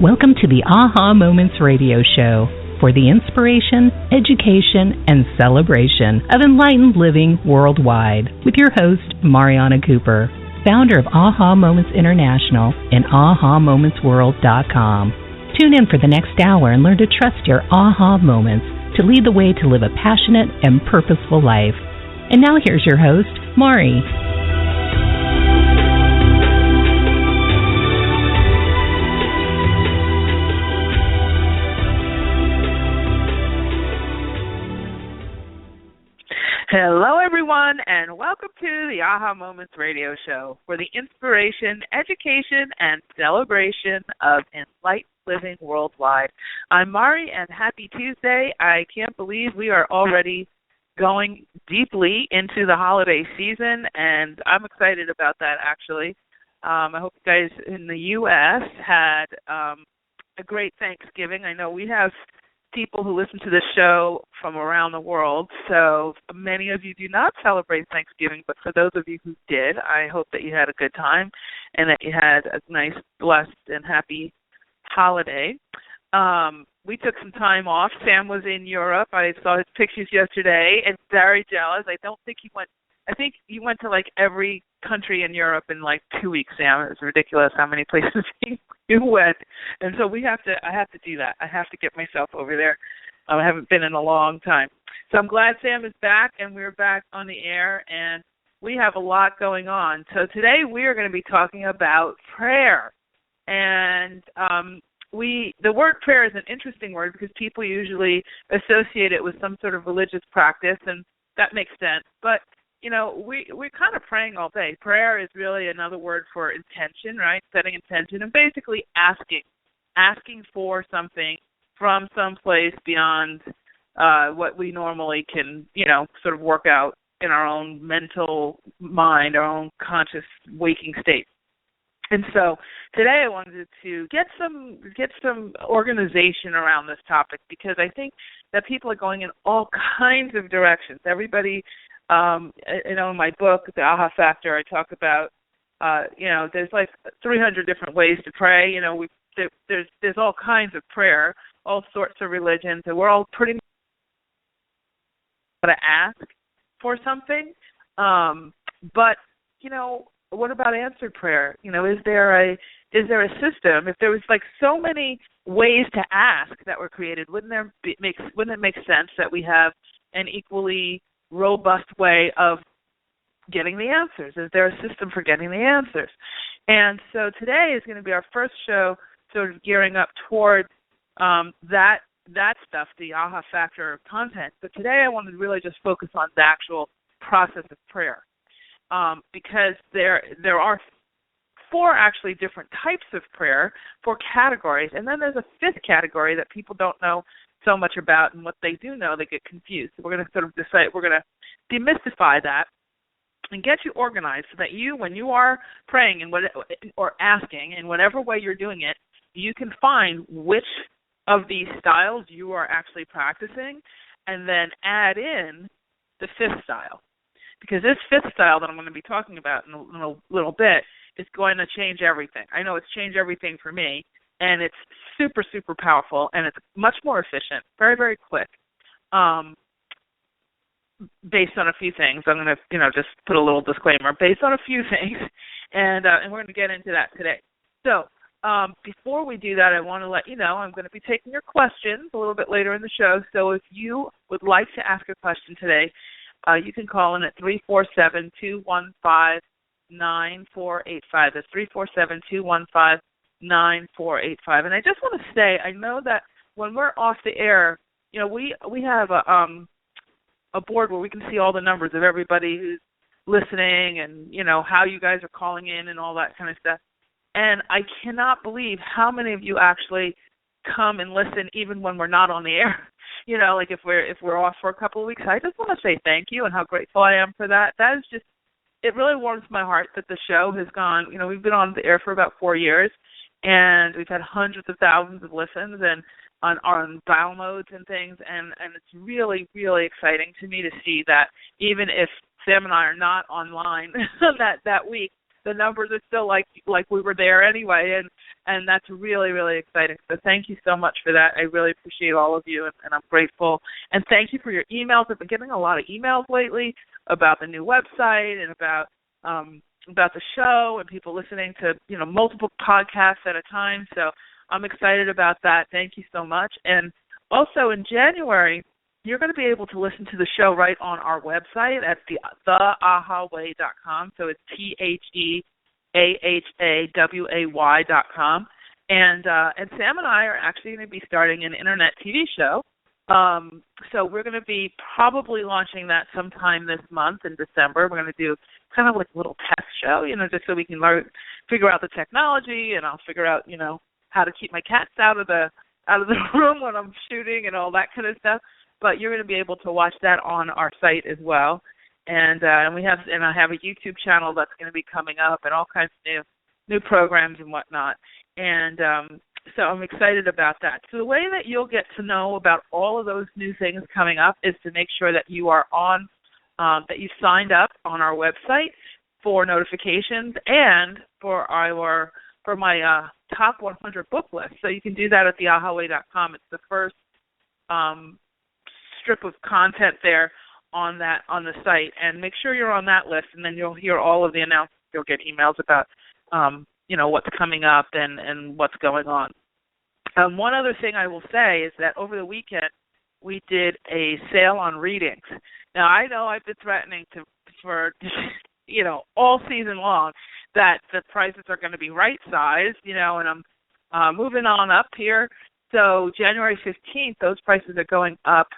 Welcome to the Aha Moments radio show for the inspiration, education, and celebration of enlightened living worldwide with your host, Mariana Cooper, founder of Aha Moments International and AhaMomentsWorld.com. Tune in for the next hour and learn to trust your aha moments to lead the way to live a passionate and purposeful life. And now here's your host, Mari. Hello, everyone, and welcome to the Aha Moments radio show for the inspiration, education, and celebration of enlightened living worldwide. I'm Mari, and happy Tuesday. I can't believe we are already going deeply into the holiday season, and I'm excited about that, actually. I hope you guys in the U.S. had a great Thanksgiving. I know we have people who listen to this show from around the world, so many of you do not celebrate Thanksgiving, but for those of you who did, I hope that you had a good time and that you had a nice, blessed, and happy holiday. We took some time off. Sam was in Europe. I saw his pictures yesterday and very jealous. I think you went to like every country in Europe in like 2 weeks, Sam. It was ridiculous how many places you went. And so I have to do that. I have to get myself over there. I haven't been in a long time. So I'm glad Sam is back and we're back on the air, and we have a lot going on. So today we are going to be talking about prayer. And the word prayer is an interesting word because people usually associate it with some sort of religious practice, and that makes sense. But you know, we're kind of praying all day. Prayer is really another word for intention, right? Setting intention and basically asking for something from some place beyond what we normally can, sort of work out in our own mental mind, our own conscious waking state. And so today I wanted to get some organization around this topic because I think that people are going in all kinds of directions. Everybody. In my book, The Aha Factor, I talk about, there's like 300 different ways to pray. There's all kinds of prayer, all sorts of religions, and we're all pretty much going to ask for something. But, what about answered prayer? Is there a system? If there was like so many ways to ask that were created, wouldn't it make sense that we have an equally robust way of getting the answers? Is there a system for getting the answers? And so today is going to be our first show sort of gearing up towards that stuff, the Aha Factor content. But today I wanted to really just focus on the actual process of prayer because there are four actually different types of prayer, four categories, and then there's a fifth category that people don't know so much about, and what they do know, they get confused. So we're going to sort of decide, we're going to demystify that and get you organized so that you, when you are praying or asking, in whatever way you're doing it, you can find which of these styles you are actually practicing and then add in the fifth style. Because this fifth style that I'm going to be talking about in a little bit is going to change everything. I know it's changed everything for me. And it's super, super powerful, and it's much more efficient, very, very quick, based on a few things. I'm going to, just put a little disclaimer, based on a few things, and we're going to get into that today. So before we do that, I want to let you know I'm going to be taking your questions a little bit later in the show. So if you would like to ask a question today, you can call in at 347-215-9485. That's 347-215-9485. And I just want to say, I know that when we're off the air, we have a board where we can see all the numbers of everybody who's listening and, how you guys are calling in and all that kind of stuff. And I cannot believe how many of you actually come and listen even when we're not on the air. Like if we're off for a couple of weeks. I just want to say thank you and how grateful I am for that. That is just, it really warms my heart that the show has gone, we've been on the air for about 4 years. And we've had hundreds of thousands of listens and on downloads and things, and it's really, really exciting to me to see that even if Sam and I are not online that week, the numbers are still like we were there anyway, and that's really, really exciting. So thank you so much for that. I really appreciate all of you, and I'm grateful. And thank you for your emails. I've been getting a lot of emails lately about the new website and about the show and people listening to, multiple podcasts at a time. So I'm excited about that. Thank you so much. And also in January, you're going to be able to listen to the show right on our website at theahaway.com. So it's TheAHAWay.com. And Sam and I are actually going to be starting an internet TV show. So we're going to be probably launching that sometime this month in December. We're going to do kind of like a little test show, just so we can figure out the technology, and I'll figure out, how to keep my cats out of the room when I'm shooting and all that kind of stuff. But you're going to be able to watch that on our site as well. And I have a YouTube channel that's going to be coming up, and all kinds of new programs and whatnot. And so I'm excited about that. So the way that you'll get to know about all of those new things coming up is to make sure that you are on, that you've signed up on our website for notifications and for my top 100 book list. So you can do that at theahaway.com. It's the first strip of content there on the site, and make sure you're on that list, and then you'll hear all of the announcements. You'll get emails about what's coming up and what's going on. One other thing I will say is that over the weekend we did a sale on readings. Now I know I've been threatening for all season long that the prices are going to be right sized, and I'm moving on up here. So January 15th, those prices are going up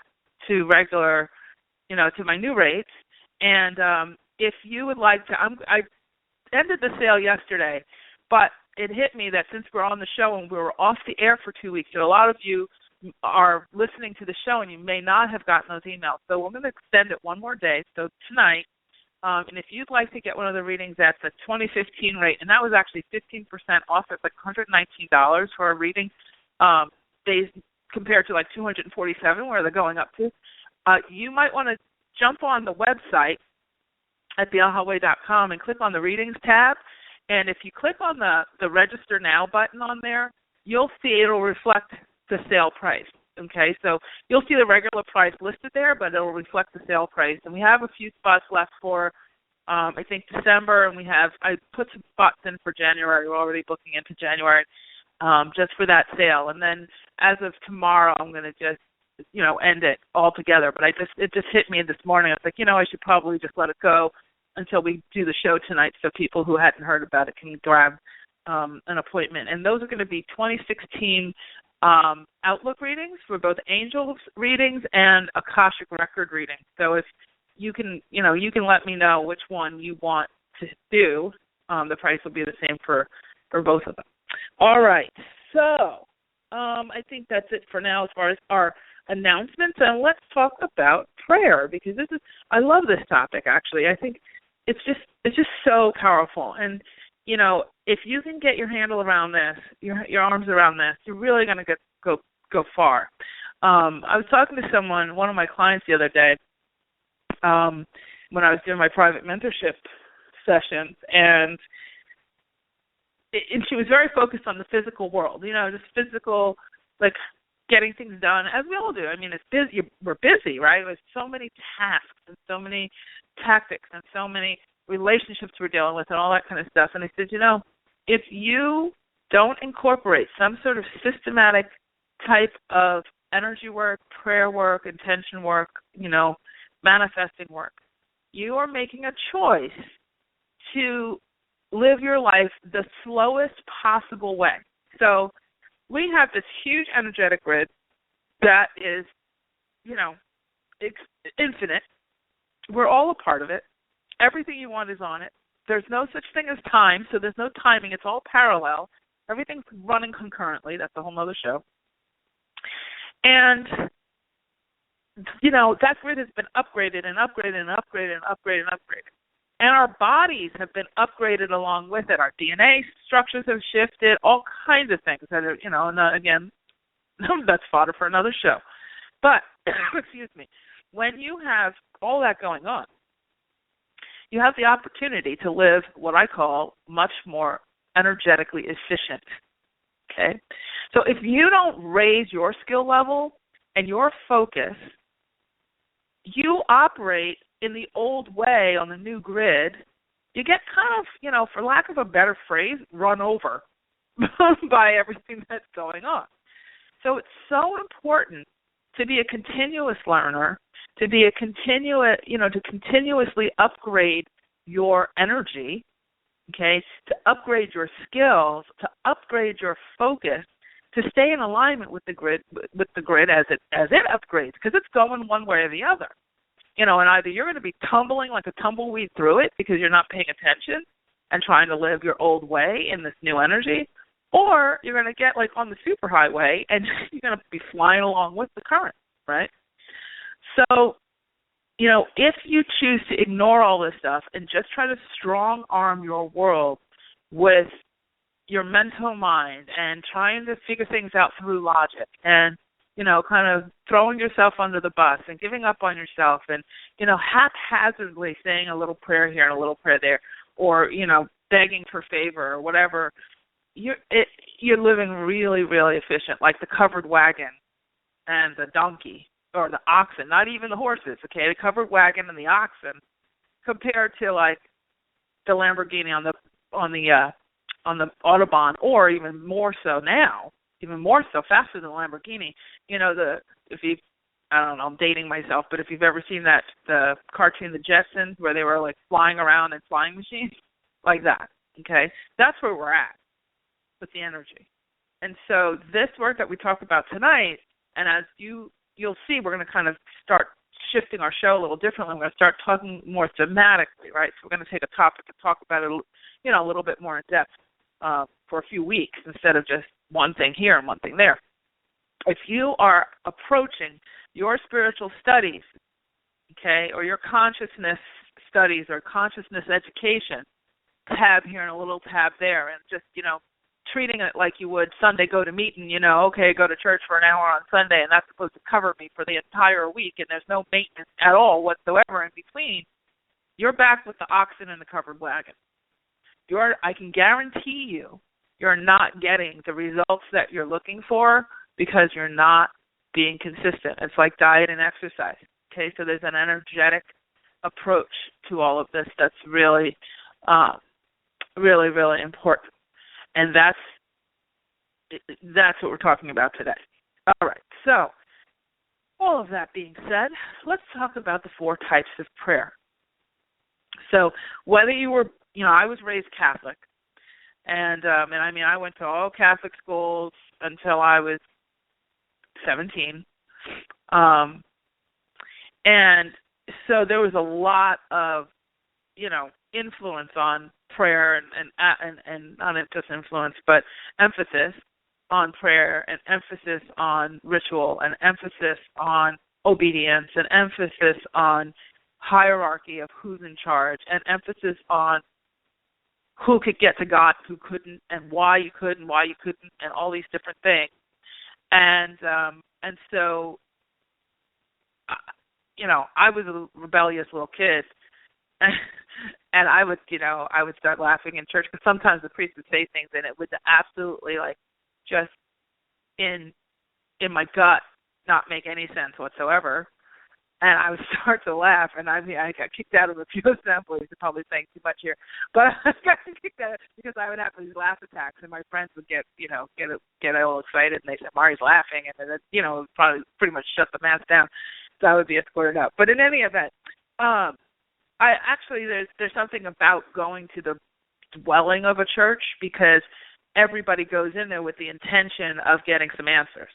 to regular, to my new rates. And if you would like to, I ended the sale yesterday, but it hit me that since we're on the show and we were off the air for 2 weeks, so a lot of you are listening to the show and you may not have gotten those emails. So we're going to extend it one more day. So tonight, and if you'd like to get one of the readings at the 2015 rate, and that was actually 15% off, it's like $119 for a reading, compared to like $247 where they're going up to. You might want to jump on the website at theahaway.com and click on the readings tab. And if you click on the register now button on there, you'll see it'll reflect the sale price. Okay, so you'll see the regular price listed there, but it'll reflect the sale price. And we have a few spots left for, I think, December, and I put some spots in for January. We're already booking into January just for that sale. And then as of tomorrow, I'm going to just, end it altogether. But it just hit me this morning. I was like, I should probably just let it go until we do the show tonight so people who hadn't heard about it can grab an appointment. And those are going to be 2016 Outlook readings for both angels readings and Akashic record readings. So if you can let me know which one you want to do. The price will be the same for both of them. All right. So I think that's it for now as far as our announcements. And let's talk about prayer, because I love this topic, actually. I think it's just so powerful. And if you can get your handle around this, your arms around this, you're really going to go far. I was talking to one of my clients the other day, when I was doing my private mentorship sessions, and she was very focused on the physical world, just physical, like getting things done, as we all do. I mean, it's busy. We're busy, right? There's so many tasks and so many tactics and so many relationships we're dealing with and all that kind of stuff. And I said, if you don't incorporate some sort of systematic type of energy work, prayer work, intention work, manifesting work, you are making a choice to live your life the slowest possible way. So we have this huge energetic grid that is, infinite. We're all a part of it. Everything you want is on it. There's no such thing as time, so there's no timing. It's all parallel. Everything's running concurrently. That's a whole other show. And, that grid has been upgraded and upgraded and upgraded and upgraded and upgraded. And our bodies have been upgraded along with it. Our DNA structures have shifted, all kinds of things that are, and again, that's fodder for another show. But, excuse me, when you have all that going on, you have the opportunity to live what I call much more energetically efficient. Okay? So if you don't raise your skill level and your focus, you operate in the old way on the new grid. You get kind of, for lack of a better phrase, run over by everything that's going on. So it's so important to be a continuous learner, to be to continuously upgrade your energy, okay, to upgrade your skills, to upgrade your focus, to stay in alignment with the grid as it upgrades, because it's going one way or the other. And either you're going to be tumbling like a tumbleweed through it because you're not paying attention and trying to live your old way in this new energy, or you're going to get like on the superhighway and you're going to be flying along with the current, right? So, if you choose to ignore all this stuff and just try to strong arm your world with your mental mind and trying to figure things out through logic and, kind of throwing yourself under the bus and giving up on yourself and, haphazardly saying a little prayer here and a little prayer there or, begging for favor or whatever, you're living really, really efficient, like the covered wagon and the donkey or the oxen, not even the horses, okay, the covered wagon and the oxen compared to like the Lamborghini on the Autobahn, or even more so now, even more so faster than the Lamborghini. I don't know, I'm dating myself, but if you've ever seen the cartoon The Jetsons where they were like flying around in flying machines, like that, okay, that's where we're at with the energy. And so this work that we talk about tonight, and as you'll see, we're going to kind of start shifting our show a little differently. We're going to start talking more thematically, right? So we're going to take a topic and talk about it, a little bit more in depth for a few weeks instead of just one thing here and one thing there. If you are approaching your spiritual studies, okay, or your consciousness studies or consciousness education, tab here and a little tab there, and just, treating it like you would Sunday go to meeting, okay, go to church for an hour on Sunday, and that's supposed to cover me for the entire week, and there's no maintenance at all whatsoever in between, you're back with the oxen and the covered wagon. I can guarantee you're not getting the results that you're looking for because you're not being consistent. It's like diet and exercise, okay? So there's an energetic approach to all of this that's really, really, really important. And that's what we're talking about today. All right. So all of that being said, let's talk about the 4 types of prayer. So whether you were, I was raised Catholic, and I went to all Catholic schools until I was 17, and so there was a lot of, influence on prayer and not just influence, but emphasis on prayer and emphasis on ritual and emphasis on obedience and emphasis on hierarchy of who's in charge and emphasis on who could get to God, who couldn't, and why you could and why you couldn't, and all these different things. And so, I was a rebellious little kid. And I would start laughing in church because sometimes the priest would say things and it would absolutely just in my gut not make any sense whatsoever. And I would start to laugh, and I got kicked out of a few assemblies. I'm probably saying too much here, but I got kicked out because I would have these laugh attacks, and my friends would get all excited, and they said, "Mari's laughing," and then probably pretty much shut the mass down. So I would be escorted out. But in any event, there's something about going to the dwelling of a church because everybody goes in there with the intention of getting some answers,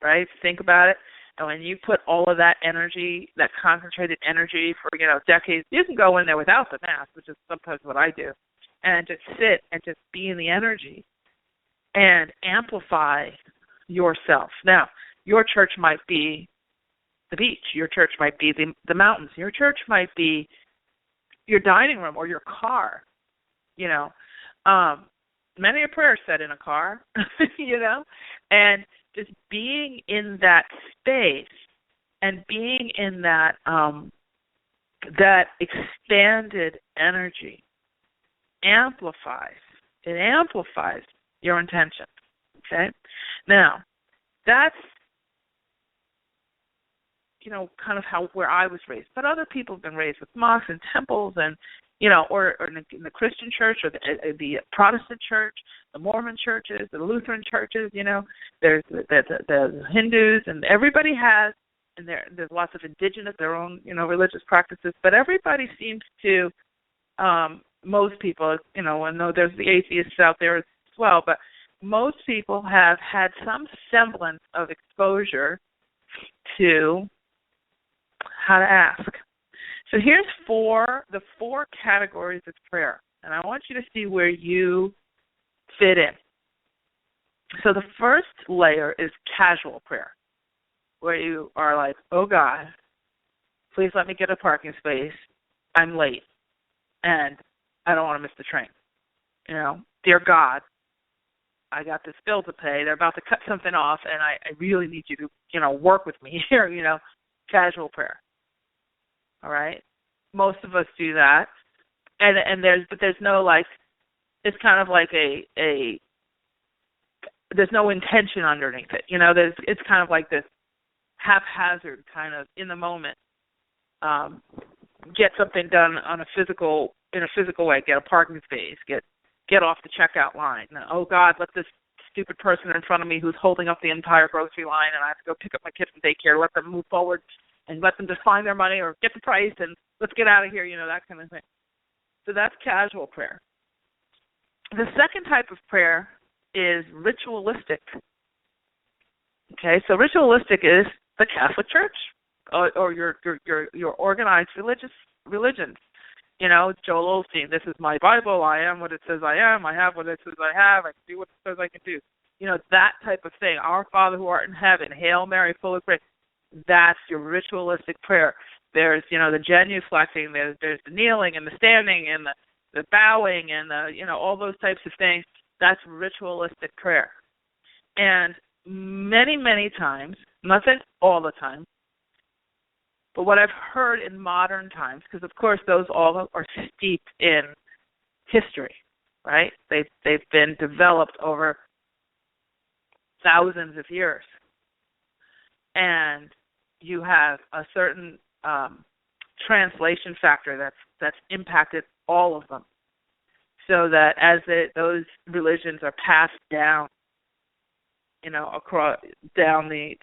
right? Think about it. And when you put all of that energy, that concentrated energy for, decades, you can go in there without the mass, which is sometimes what I do, and just sit and just be in the energy and amplify yourself. Now, your church might be the beach. Your church might be the mountains. Your church might be your dining room or your car. Many a prayer said in a car, and just being in that space and being in that that expanded energy amplifies. It amplifies your intention. Okay? Now, that's, kind of where I was raised. But other people have been raised with mosques and temples and, or in the Christian church or the Protestant church, the Mormon churches, the Lutheran churches, there's the Hindus, and everybody has, and there's lots of indigenous, their own, religious practices, but everybody seems to, most people, I know there's the atheists out there as well, but most people have had some semblance of exposure to how to ask. So here's the four categories of prayer, and I want you to see where you fit in. So the first layer is casual prayer, where you are like, oh God, please let me get a parking space. I'm late, and I don't want to miss the train. Dear God, I got this bill to pay. They're about to cut something off, and I really need you to, work with me here, casual prayer. All right? Most of us do that. And there's no, it's kind of like there's no intention underneath it. It's kind of like this haphazard kind of in the moment, get something done in a physical way, get a parking space, get off the checkout line. Oh God, let this stupid person in front of me who's holding up the entire grocery line, and I have to go pick up my kids from daycare, let them move forward and let them just find their money or get the price and let's get out of here, that kind of thing. So that's casual prayer. The second type of prayer is ritualistic. Okay, so ritualistic is the Catholic Church or your organized religions. Joel Osteen, this is my Bible, I am what it says I am, I have what it says I have, I can do what it says I can do. That type of thing. Our Father who art in heaven, Hail Mary, full of grace. That's your ritualistic prayer. There's, the genuflecting, there's the kneeling and the standing and the bowing and all those types of things. That's ritualistic prayer. And many, many times, nothing all the time, but what I've heard in modern times, because of course those all are steeped in history, right? They've been developed over thousands of years. And you have a certain translation factor that's impacted all of them, so that as those religions are passed down, across down the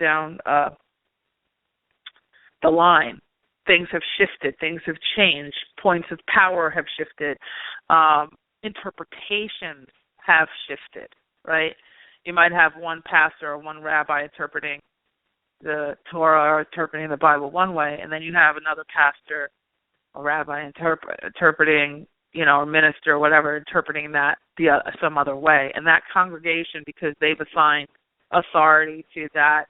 line, things have shifted, things have changed, points of power have shifted, interpretations have shifted, right? You might have one pastor or one rabbi interpreting the Torah or interpreting the Bible one way, and then you have another pastor or rabbi interpreting, or minister or whatever, interpreting that some other way. And that congregation, because they've assigned authority to that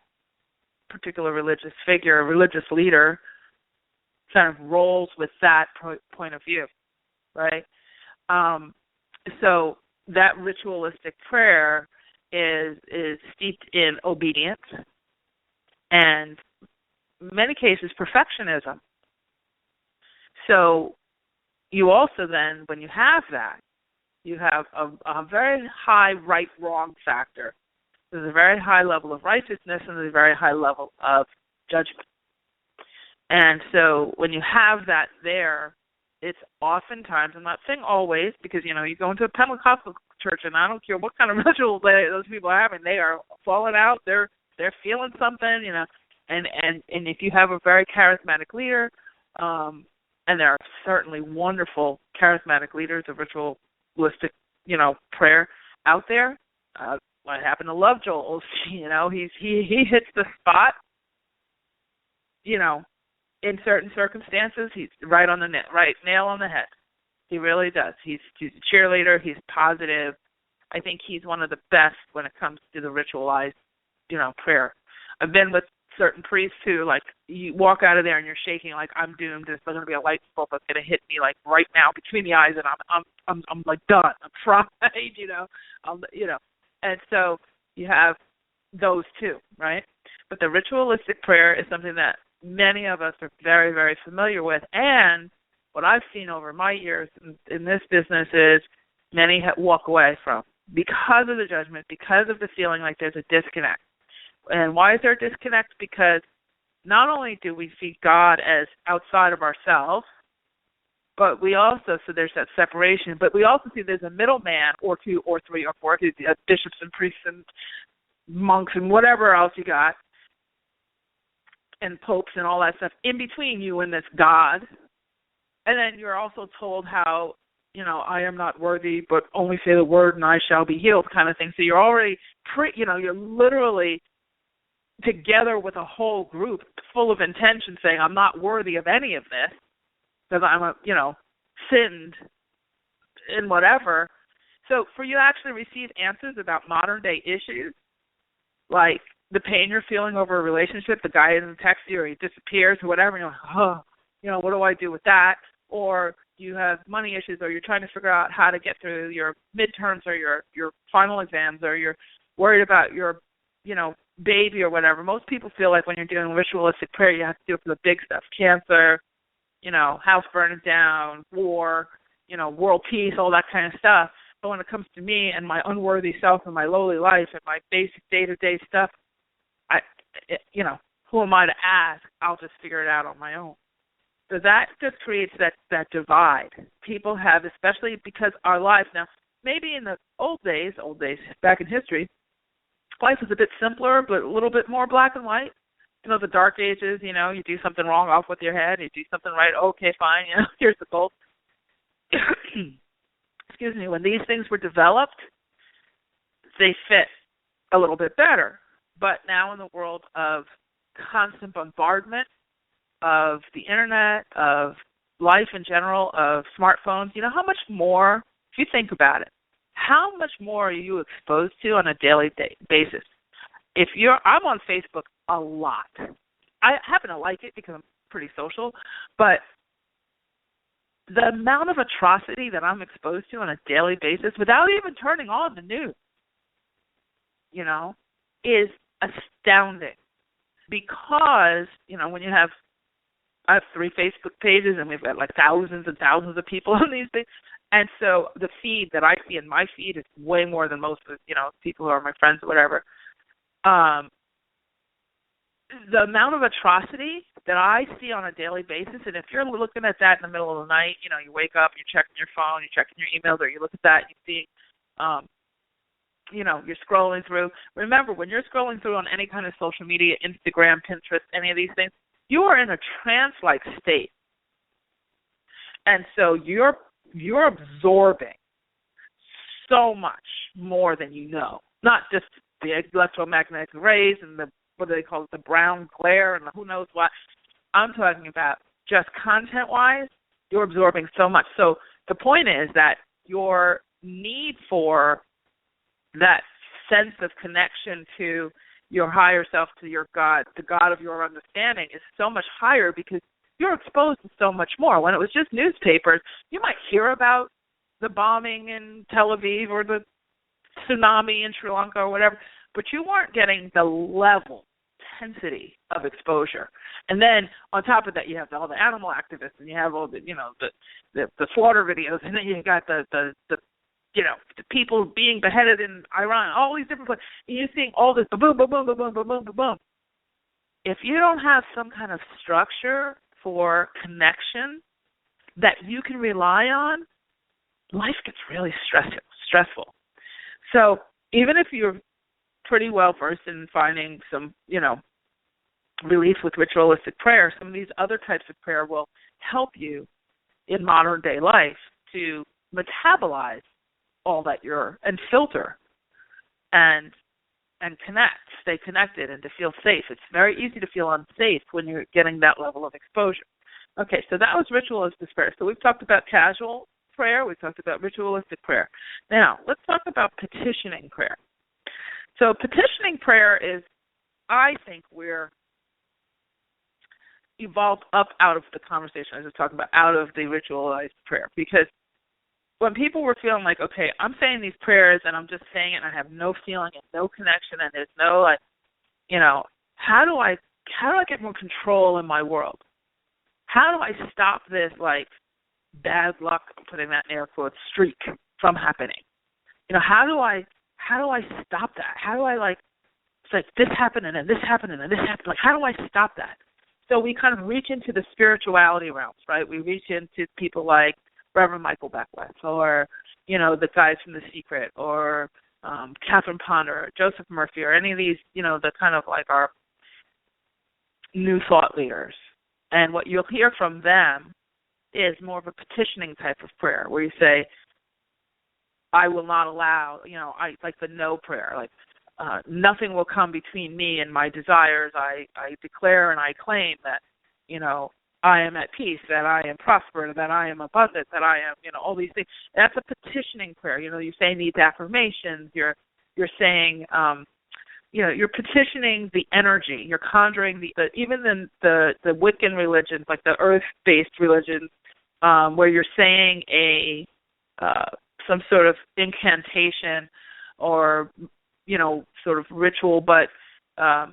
particular religious figure, religious leader, kind of rolls with that point of view, right? So that ritualistic prayer is steeped in obedience and, in many cases, perfectionism. So you also then, when you have that, you have a very high right-wrong factor. There's a very high level of righteousness and there's a very high level of judgment. And so when you have that there, it's oftentimes, I'm not saying always, because, you go into a Pentecostal church and I don't care what kind of ritual those people are having, they are falling out, they're feeling something, and if you have a very charismatic leader, and there are certainly wonderful charismatic leaders of ritualistic, prayer out there. I happen to love Joel Osteen. He hits the spot, in certain circumstances. He's right nail on the head. He really does. He's a cheerleader. He's positive. I think he's one of the best when it comes to the ritualized, prayer. I've been with certain priests who, you walk out of there and you're shaking like, I'm doomed. There's going to be a light bulb that's going to hit me right now between the eyes, and I'm done. I'm fried, And so you have those two, right? But the ritualistic prayer is something that many of us are very, very familiar with. And what I've seen over my years in this business is many walk away from because of the judgment, because of the feeling like there's a disconnect. And why is there a disconnect? Because not only do we see God as outside of ourselves, but we also, so there's that separation, but we also see there's a middleman or two or three or four, bishops and priests and monks and whatever else you got, and popes and all that stuff in between you and this God. And then you're also told how, I am not worthy, but only say the word and I shall be healed kind of thing. So you're already, you're literally together with a whole group full of intention saying, I'm not worthy of any of this because I'm, sinned in whatever. So for you to actually receive answers about modern day issues, like the pain you're feeling over a relationship, the guy doesn't text you or he disappears or whatever, and you're like, what do I do with that? Or you have money issues, or you're trying to figure out how to get through your midterms or your final exams, or you're worried about your, baby or whatever. Most people feel like when you're doing ritualistic prayer, you have to do it for the big stuff, cancer, house burning down, war, world peace, all that kind of stuff. But when it comes to me and my unworthy self and my lowly life and my basic day-to-day stuff, who am I to ask? I'll just figure it out on my own. So that just creates that divide. People have, especially because our lives now, maybe in the old days, back in history, life was a bit simpler, but a little bit more black and white. The dark ages, you do something wrong, off with your head. You do something right, okay, fine, here's the goal. Excuse me, when these things were developed, they fit a little bit better. But now in the world of constant bombardment, of the internet, of life in general, of smartphones, how much more, if you think about it, how much more are you exposed to on a daily basis? I'm on Facebook a lot. I happen to like it because I'm pretty social, but the amount of atrocity that I'm exposed to on a daily basis without even turning on the news, is astounding. Because, when I have 3 Facebook pages and we've got like thousands and thousands of people on these things. And so the feed that I see in my feed is way more than most of, people who are my friends or whatever. The amount of atrocity that I see on a daily basis, and if you're looking at that in the middle of the night, you wake up, you're checking your phone, you're checking your emails, or you look at that and you see, you're scrolling through. Remember, when you're scrolling through on any kind of social media, Instagram, Pinterest, any of these things, you are in a trance-like state. And so you're absorbing so much more than you know. Not just the electromagnetic rays and what do they call it, the brown glare and the who knows what. I'm talking about just content-wise, you're absorbing so much. So the point is that your need for that sense of connection to your higher self, to your God, the God of your understanding, is so much higher because you're exposed to so much more. When it was just newspapers, you might hear about the bombing in Tel Aviv or the tsunami in Sri Lanka or whatever, but you weren't getting the level, intensity of exposure. And then on top of that, you have all the animal activists, and you have all the, the slaughter videos, and then you got the people being beheaded in Iran, all these different places. And you're seeing all this boom, boom, boom, boom, boom, boom, boom, boom, boom. If you don't have some kind of structure for connection that you can rely on, life gets really stressful. So even if you're pretty well versed in finding some, relief with ritualistic prayer, some of these other types of prayer will help you in modern day life to metabolize all that and filter and connect, stay connected, and to feel safe. It's very easy to feel unsafe when you're getting that level of exposure. Okay, so that was ritualistic prayer. So we've talked about casual prayer. We've talked about ritualistic prayer. Now, let's talk about petitioning prayer. So petitioning prayer is, I think, we're evolved up out of the conversation I was just talking about, out of the ritualized prayer. Because when people were feeling like, okay, I'm saying these prayers and I'm just saying it and I have no feeling and no connection and there's no, how do I how do I get more control in my world? How do I stop this, like, bad luck, I'm putting that in air quotes, streak from happening? How do I stop that? How do I, like, it's like this happened and then this happened and then this happened. Like, how do I stop that? So we kind of reach into the spirituality realms, right? We reach into people like Reverend Michael Beckwith, or, the guys from The Secret, or Catherine Ponder, or Joseph Murphy, or any of these, the kind of like our new thought leaders. And what you'll hear from them is more of a petitioning type of prayer, where you say, I will not allow, I like the no prayer, like nothing will come between me and my desires. I declare and I claim that, I am at peace, that I am prosperous, that I am abundant, that I am, all these things. That's a petitioning prayer. You say needs affirmations. You're saying, you're petitioning the energy. You're conjuring even the Wiccan religions, like the earth-based religions, where you're saying some sort of incantation or, sort of ritual, but, a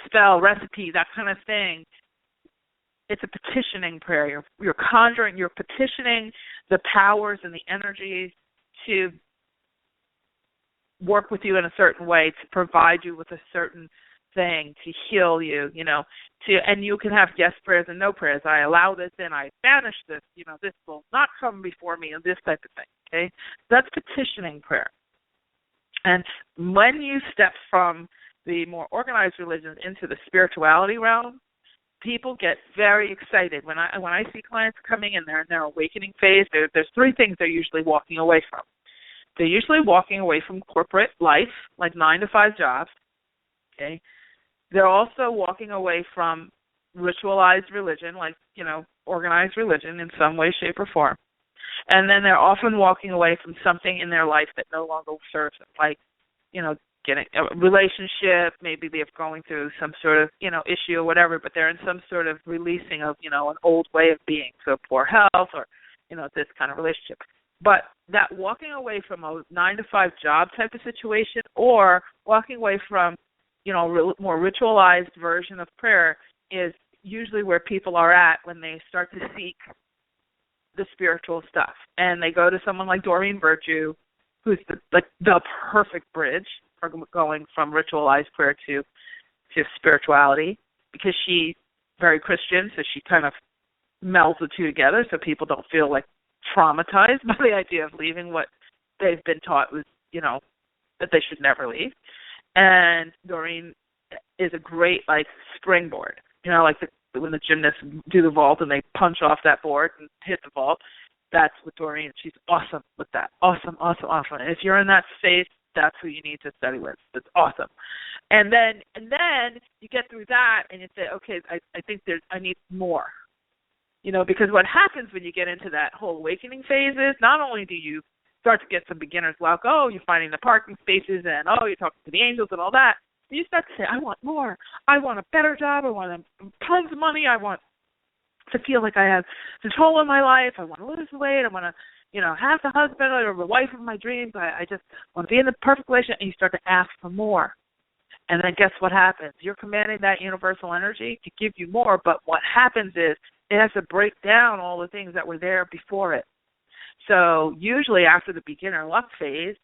spell, recipe, that kind of thing. It's a petitioning prayer. You're conjuring, you're petitioning the powers and the energies to work with you in a certain way, to provide you with a certain thing, to heal you, and you can have yes prayers and no prayers. I allow this in, I banish this, this will not come before me, and this type of thing, okay? That's petitioning prayer. And when you step from the more organized religions into the spirituality realm, people get very excited. When I see clients coming in there in their awakening phase, there's three things they're usually walking away from. They're usually walking away from corporate life, like 9-to-5 jobs, okay? They're also walking away from ritualized religion, like, organized religion in some way, shape, or form. And then they're often walking away from something in their life that no longer serves them, like, getting a relationship, maybe they're going through some sort of, issue or whatever, but they're in some sort of releasing of, an old way of being, so poor health or, this kind of relationship. But that walking away from a 9-to-5 job type of situation, or walking away from, more ritualized version of prayer, is usually where people are at when they start to seek the spiritual stuff. And they go to someone like Doreen Virtue, who's the perfect bridge for going from ritualized prayer to spirituality, because she's very Christian, so she kind of melds the two together so people don't feel like traumatized by the idea of leaving what they've been taught was, that they should never leave. And Doreen is a great, springboard, when the gymnasts do the vault and they punch off that board and hit the vault. That's what Doreen, she's awesome with that. Awesome. And if you're in that space, that's who you need to study with. It's awesome. And then you get through that and you say, okay, I think I need more. Because what happens when you get into that whole awakening phase is not only do you start to get some beginner's luck, you're finding the parking spaces and, you're talking to the angels and all that, you start to say, I want more. I want a better job. I want tons of money. I want to feel like I have control in my life. I want to lose weight. I want to, have the husband or the wife of my dreams. I just want to be in the perfect relationship. And you start to ask for more. And then guess what happens? You're commanding that universal energy to give you more. But what happens is it has to break down all the things that were there before it. So usually after the beginner luck phase,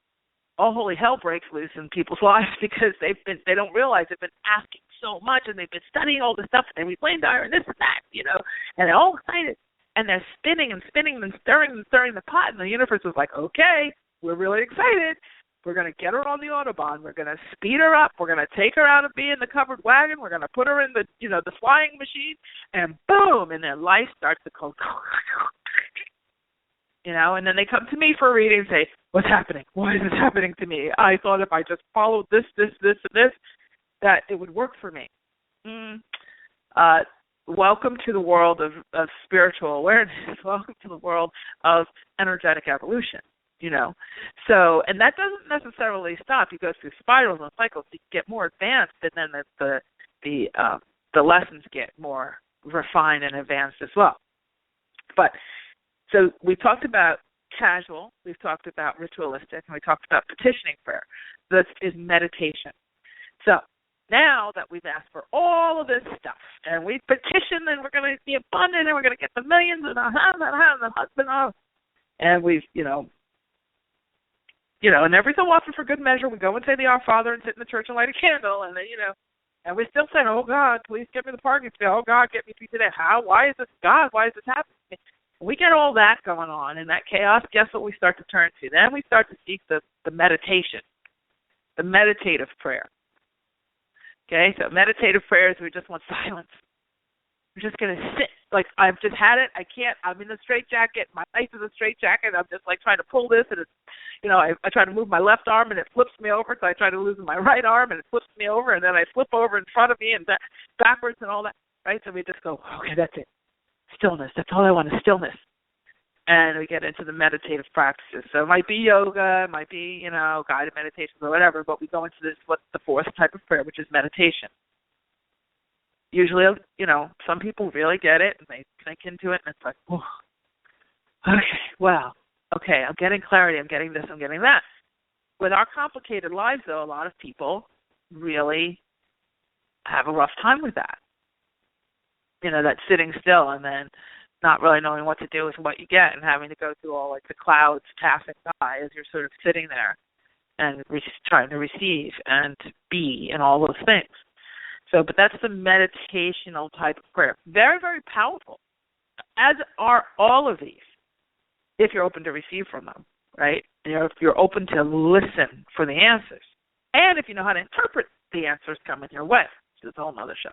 all holy hell breaks loose in people's lives, because they don't realize they've been asking so much and they've been studying all this stuff and they reclaimed iron, this and that, and they're all excited and they're spinning and stirring the pot, and the universe was like, okay, we're really excited. We're going to get her on the Autobahn. We're going to speed her up. We're going to take her out of being the covered wagon. We're going to put her in the flying machine, and boom, and their life starts to go, and then they come to me for a reading and say, what's happening? Why is this happening to me? I thought if I just followed this, and this, that it would work for me. Welcome to the world of spiritual awareness. Welcome to the world of energetic evolution, So, and that doesn't necessarily stop. You go through spirals and cycles to get more advanced, and then the lessons get more refined and advanced as well. But so we talked about casual, we've talked about ritualistic, and we talked about petitioning prayer. This is meditation. So Now that we've asked for all of this stuff, and we've petitioned, and we're going to be abundant, and we're going to get the millions, and the husband, and we've, and every so often for good measure, we go and say the Our Father and sit in the church and light a candle, and then, and we're still saying, oh, God, please get me the parking space. Oh, God, get me through today. Why is this, God, why is this happening to me? We get all that going on in that chaos. Guess what we start to turn to? Then we start to seek the meditation, the meditative prayer. Okay, so meditative prayer is we just want silence. We're just going to sit. Like, I've just had it. I can't. I'm in a straitjacket. My life is a straitjacket. I'm just, trying to pull this, and it's, I try to move my left arm, and it flips me over, so I try to loosen my right arm, and it flips me over, and then I flip over in front of me and backwards and all that, right? So we just go, okay, that's it. Stillness. That's all I want is stillness. And we get into the meditative practices. So it might be yoga, it might be, guided meditations or whatever, but we go into what's the fourth type of prayer, which is meditation. Usually, some people really get it, and they sink into it, and it's like, oh, okay, I'm getting clarity, I'm getting this, I'm getting that. With our complicated lives, though, a lot of people really have a rough time with that. That sitting still and then not really knowing what to do with what you get and having to go through all, the clouds passing by as you're sort of sitting there and trying to receive and be and all those things. So, but that's the meditational type of prayer. Very, very powerful, as are all of these, if you're open to receive from them, right? If you're open to listen for the answers. And if you know how to interpret the answers coming your way, which is a whole other show.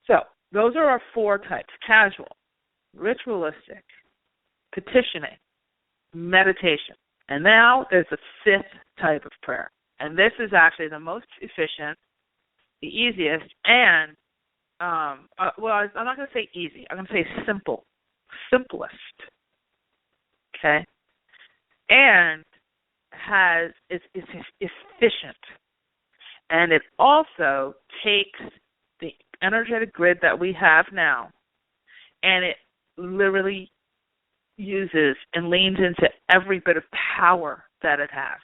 So, those are our four types: casual, ritualistic, petitioning, meditation. And now there's a fifth type of prayer. And this is actually the most efficient, the easiest, and, I'm not going to say easy. I'm going to say simplest. Okay? And is efficient. And it also takes the energetic grid that we have now, and it literally uses and leans into every bit of power that it has,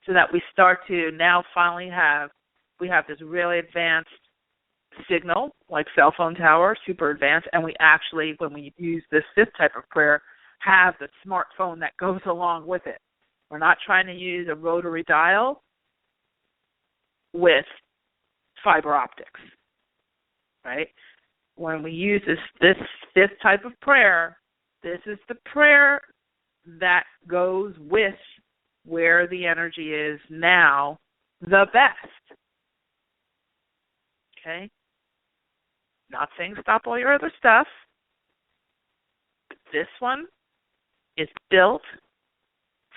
so that we start to now finally we have this really advanced signal, like cell phone tower, super advanced, and we actually, when we use this fifth type of prayer, have the smartphone that goes along with it. We're not trying to use a rotary dial with fiber optics. Right? When we use this fifth type of prayer, this is the prayer that goes with where the energy is now the best. Okay? Not saying stop all your other stuff. But this one is built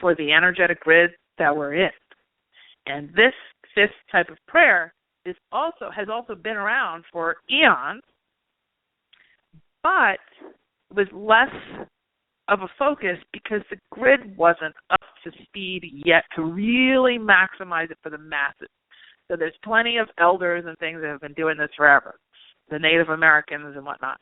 for the energetic grid that we're in. And this fifth type of prayer has also been around for eons, but was less of a focus because the grid wasn't up to speed yet to really maximize it for the masses. So there's plenty of elders and things that have been doing this forever, the Native Americans and whatnot.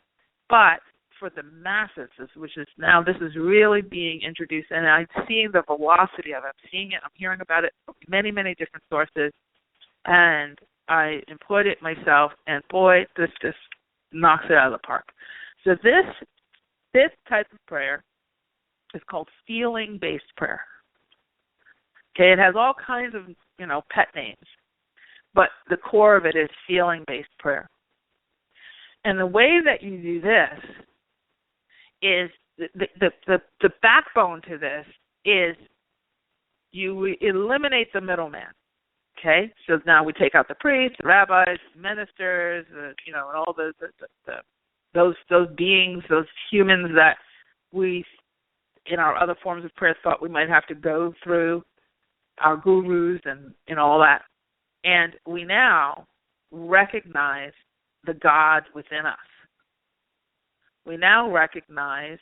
But for the masses, which is now, this is really being introduced, and I'm seeing the velocity of it. I'm seeing it, I'm hearing about it from many, many different sources, and I employed it myself, and boy, this just knocks it out of the park. So this type of prayer is called feeling-based prayer. Okay, it has all kinds of, pet names, but the core of it is feeling-based prayer. And the way that you do this is, the backbone to this is you eliminate the middleman. Okay, so now we take out the priests, the rabbis, the ministers, and all those beings, those humans that we, in our other forms of prayer, thought we might have to go through, our gurus and all that. And we now recognize the God within us. We now recognize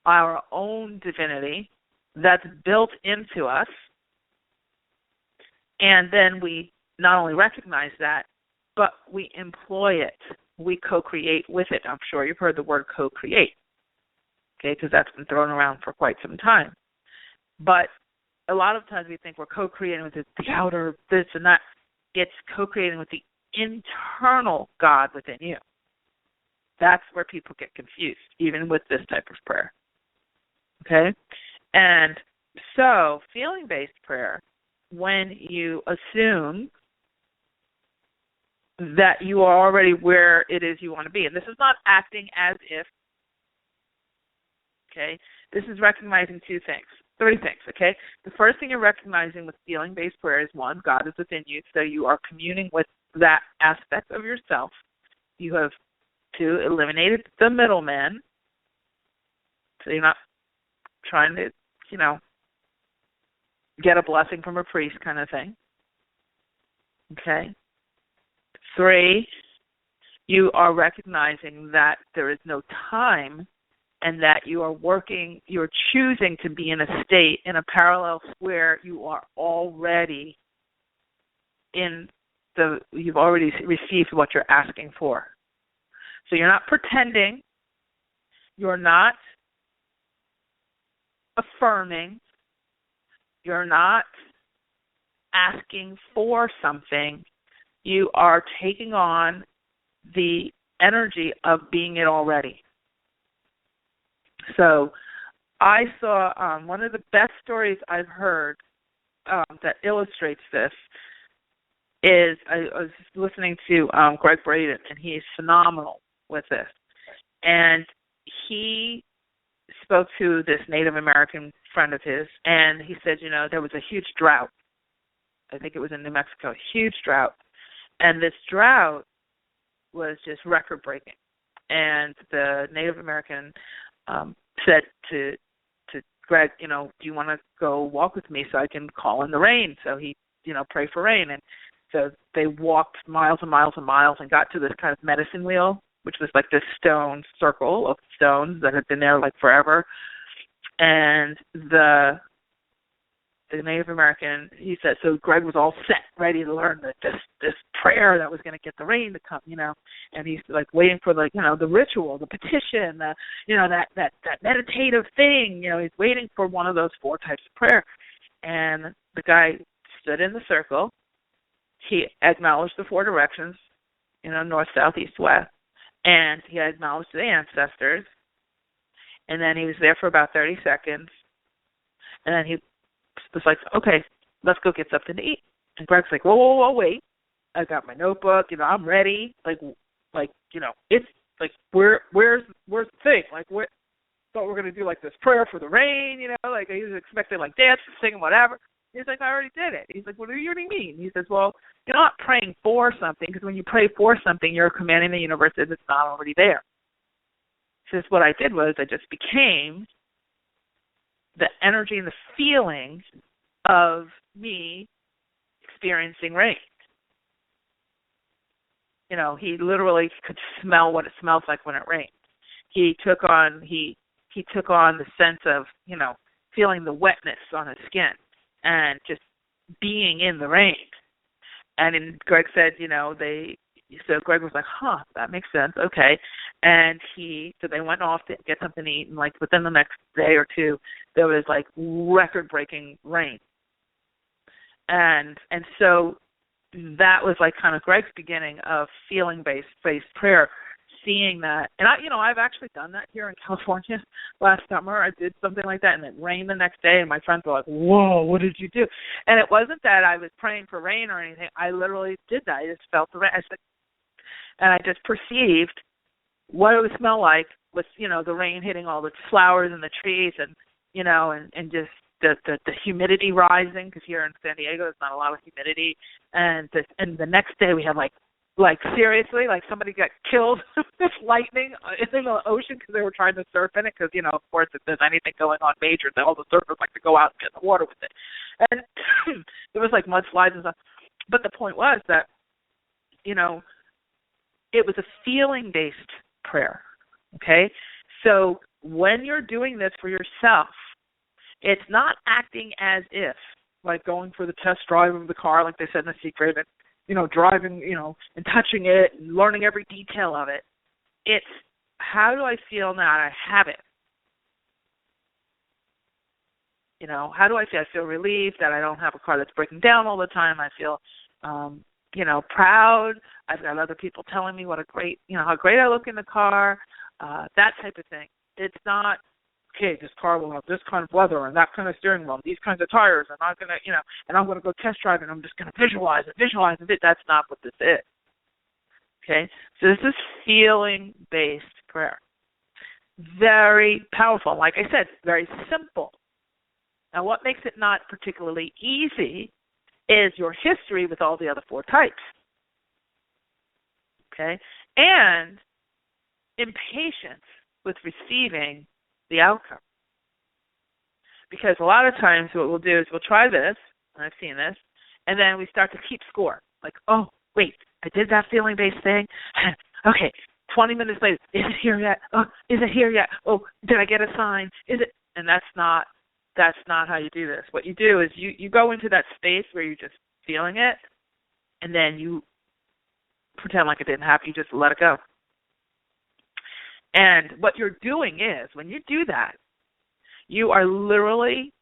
our own divinity that's built into us. And then we not only recognize that, but we employ it. We co-create with it. I'm sure you've heard the word co-create, okay, because that's been thrown around for quite some time. But a lot of times we think we're co-creating with the outer this and that. it's co-creating with the internal God within you. That's where people get confused, even with this type of prayer. Okay? And so, feeling-based prayer, when you assume that you are already where it is you want to be, and this is not acting as if, okay? This is recognizing three things, okay? The first thing you're recognizing with feeling-based prayer is, one, God is within you, so you are communing with that aspect of yourself. You have, two, eliminated the middleman, so you're not trying to, get a blessing from a priest kind of thing, okay? 3, you are recognizing that there is no time and that you're choosing to be in a state, in a parallel square, you are already you've already received what you're asking for. So you're not pretending, you're not affirming, you're not asking for something, you are taking on the energy of being it already. So I saw one of the best stories I've heard that illustrates this is I was listening to Greg Braden, and he's phenomenal with this. And he spoke to this Native American friend of his, and he said, there was a huge drought. I think it was in New Mexico, a huge drought. And this drought was just record-breaking. And the Native American said to Greg, do you want to go walk with me so I can call in the rain? So he, pray for rain. And so they walked miles and miles and miles and got to this kind of medicine wheel, which was like this stone circle of stones that had been there like forever. And the Native American, he said, so Greg was all set, ready to learn this prayer that was going to get the rain to come, and he's like waiting for the ritual, the petition, that meditative thing, he's waiting for one of those 4 types of prayer. And the guy stood in the circle. He acknowledged the 4 directions, north, south, east, west, and he acknowledged the ancestors. And then he was there for about 30 seconds, and then he was like, okay, let's go get something to eat. And Greg's like, whoa, wait. I got my notebook, I'm ready. It's like, where's the thing? Like, what? Thought we're going to do like this prayer for the rain, he was expecting like dance, sing, whatever. He's like, I already did it. He's like, what do you mean? He says, well, you're not praying for something, because when you pray for something, you're commanding the universe that it's not already there. He says, what I did was I just became the energy and the feeling of me experiencing rain. He literally could smell what it smells like when it rains. He took on the sense of, feeling the wetness on his skin and just being in the rain. And then Greg said, so Greg was like, that makes sense, okay. And so they went off to get something to eat, and like within the next day or two, there was like record-breaking rain. And so that was like kind of Greg's beginning of feeling-based prayer, seeing that. And I've actually done that here in California last summer. I did something like that, and it rained the next day, and my friends were like, whoa, what did you do? And it wasn't that I was praying for rain or anything. I literally did that. I just felt the rain. And I just perceived what it would smell like with, the rain hitting all the flowers and the trees, and, and just the humidity rising, because here in San Diego there's not a lot of humidity. And the next day we had like seriously, like somebody got killed with lightning in the ocean because they were trying to surf in it, because, of course, if there's anything going on major, then all the surfers like to go out and get in the water with it. And there was like mudslides and stuff. But the point was that, it was a feeling-based prayer, okay? So when you're doing this for yourself, it's not acting as if, like going for the test drive of the car, like they said in The Secret, and, driving, and touching it and learning every detail of it. It's, how do I feel now that I have it? How do I feel? I feel relieved that I don't have a car that's breaking down all the time. I feel proud. I've got other people telling me what a great, how great I look in the car, that type of thing. It's not, okay, this car will have this kind of leather and that kind of steering wheel, these kinds of tires, and I'm going to, and I'm going to go test drive it, and I'm just going to visualize it. That's not what this is. Okay? So this is feeling-based prayer. Very powerful. Like I said, very simple. Now, what makes it not particularly easy is your history with all the other 4 types. Okay? And impatience with receiving the outcome. Because a lot of times what we'll do is we'll try this, and I've seen this, and then we start to keep score. Like, oh, wait, I did that feeling-based thing. Okay, 20 minutes later, is it here yet? Oh, is it here yet? Oh, did I get a sign? Is it? And that's not how you do this. What you do is you go into that space where you're just feeling it, and then you pretend like it didn't happen. You just let it go. And what you're doing is, when you do that, you are literally